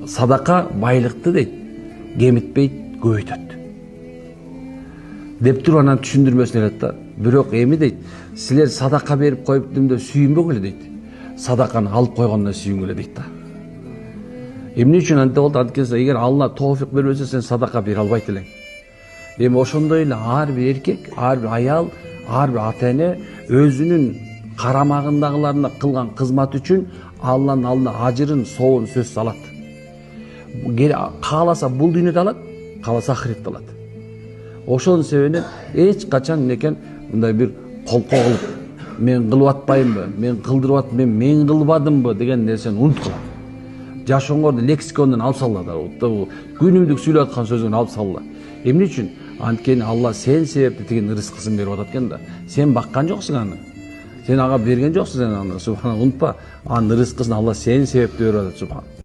Садака байлыкты дейт, кемитпейт, көбөйтөт. Деп туруп анан түшүндүрмөсүн берет да. Бирок эми дейт, силер садака берип коюптумда сүйүнбөгүлө дейт. Садаканы алып койгондон сүйүнгүлө дейт да. Эмне үчүн антип болду? Анткени эгер Алла тоофик бербесе, сен садака бере албайт элең. Эми ошондой эле ар бир эркек, ар бир аял, ар бир ата-эне өзүнүн карамагындагыларына кылган кызмат үчүн Алланын алдына ажырын, сообун сөзсүз алат. Кааласа бул дүйнөдө алат, кааласа ахиретте алат. Ошонун себебинен эч качан мынекен мындай бир колко кылып, мен кылып атпаймбы, мен кылдырып атпайм, мен кылбадымбы деген нерсени унуткула. Жашооңорду лексикондон алып салла да, күнүмдүк сүйлөп аткан сөзүн алып салла. Эмне үчүн? Анткени Алла сен себептүү тигин рызкысын берип атат экен да. Сен баккан жоксуң аны. Сен ага берген жоксуң, сен аны. Субхан, унутпа, анын рызкысын Алла сен себептүү берип атат, субхан.